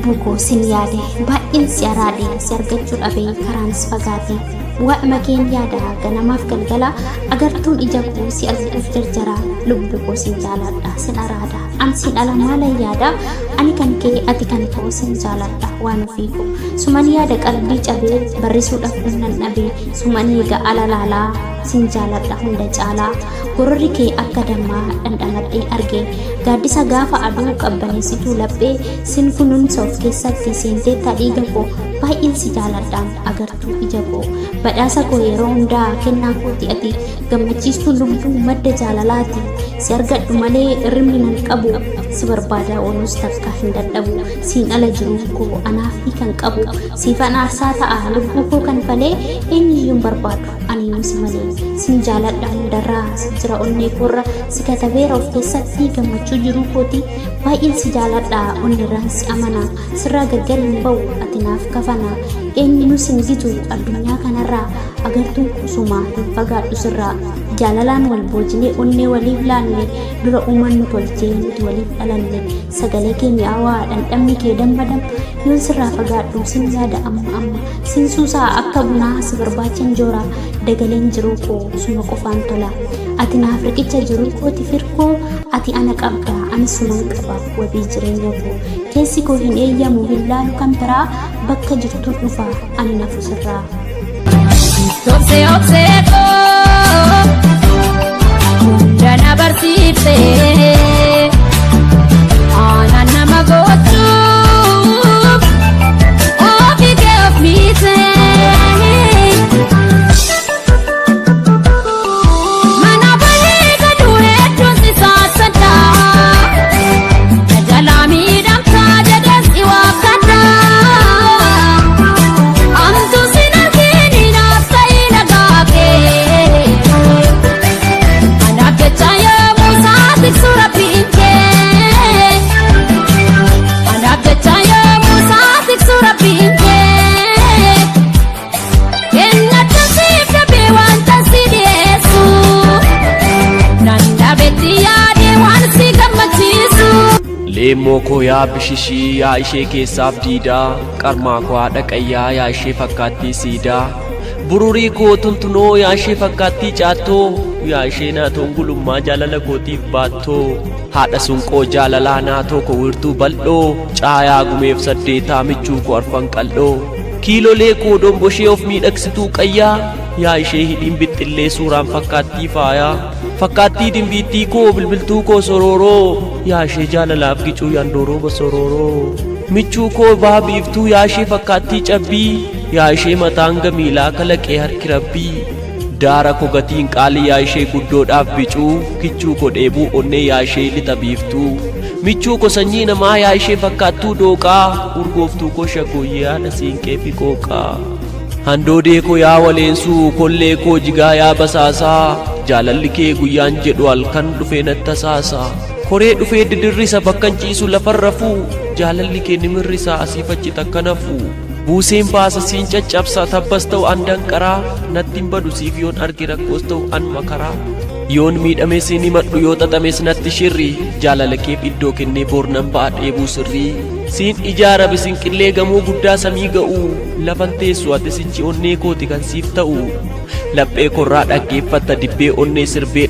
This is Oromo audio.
lubbuu koo sin yaade baay'een si araade si argachuu dhabee karaanis fagaate waa'ima keen yaada ganamaaf galgala agartuun ija koo si arguuf jarjara lubbuu koo sin jaaladha sin araada an sin ala maalan yaada ani kan kee ati kan koo sin jaaladha waan ofii koo suman yaada qalbii cabee barrisuudhaaf humnan dhabee suman eega alalaalaa sin jaaladha hunda caalaa gororri kee akka dammaa dhandhamadhee argee gaaddisa gaafa aduu qabbaneessituu laphee sin kunuunsa of keessatti seentee dhiiga koo baay'een si jaaladhaan agartuu ija koo badhaasa koo yeroo hundaa kennaa kooti ati gammachiistuu lubbuu madda jaalalaati si argadhu malee irrimni nan qabu si barbaada oolus takka hin dadhabu siin ala jiruu koo anaaf kan qabu siifan aarsaa ta'a lubbuu koo kan falee eenyuyyuun barbaadu ani si malee sin jaaladha hundarraa si jira onnee koorra si katabeera of keessatti gammachuu jiruu kooti baay'een si jaaladha onnirraan si amana sirraa gargar hin ba'u ati naaf kafana eenyu sin gitu addunyaa kanarraa agartuun kusumaa hin fagaadhu sirraa jaalalaan wal boojinee onnee waliif laanne dura uumannu tolchee nuti waliif dhalanne sagalee keenya awaa dhandhamni kee dammadam yoon sirraa fagaadhu sin yaada amma sin suusaa akka bunaa si barbaachan joora dagaleen jiruu koo suma qofaan tola ati naaf riqicha jiruu kooti firkoo ati ana qabda ani suman qaba wabii jireenya koo keessi koo hin eeyyamu hin laalu kan biraa bakka jirtuun dhufa ani nafu sirraa. Obsee obsee koo dana barsiiftee aanaan nama gochuuf ofii kee of miitee. Leemmoo koo yaa bishishii yaa ishee keessaaf diidaa qarmaa koo haadha qayyaa yaa ishee fakkaattii siidaa bururii koo tuntunoo yaa ishee fakkaattii caattoo yaa ishee naatoon gulummaa jaalala kootiif baattoo haadha sunqoo jaalalaa naatoo koo wirtuu bal'oo caayaa gumeef saddeetaa michuu koo arfan qal'oo kiilolee koo domboshee of miidhagsituu qayyaa yaa ishee hidhiin bixxillee suuraan fakkaattii faayaa fakkaattii dimbiittii koo bilbiltuu koo sororoo yaa ishee jaalalaaf gicuu yandooroo bosororoo michuu koo baabiiftuu yaa ishee fakkaattii cabbii yaa ishee mataan gamiilaa kalaqee harki rabbii daara koo gatiin qaalii yaa ishee guddoodhaaf bicuu kichuu koo dheebuu onnee yaa ishee lixa biiftuu michuu koo sanyii namaa yaa ishee fakkaattuu dooqaa urgooftuu koo shagooyyee haadha siinqee fi qooqaa handoodee koo yaa waleensuu kollee koo jigaa yaa basaasaa jaalalli kee guyyaan jedhu halkan dhufee nattasaasaa koree dhufee didirrisa bakkan ciisu lafarrafuu jaalalli kee nimirrisaa asiif achi takka nafuu buuseen baasa siin caccabsa tabbas ta'u an danqaraa nattiin badu siif yoon argi rakkoos ta'u an makaraa yoon miidhame siin himadhu yoo xaxames natti shirri jaalala keef iddoo kennee boornan ba'a dheebuu sirrii siin ijaara bisinqillee gamoo guddaa samii ga'u lafan teessu ati sichi onnee kooti kan siif ta'u laphee korraa dhaggeeffatta dibbee onnee sirbee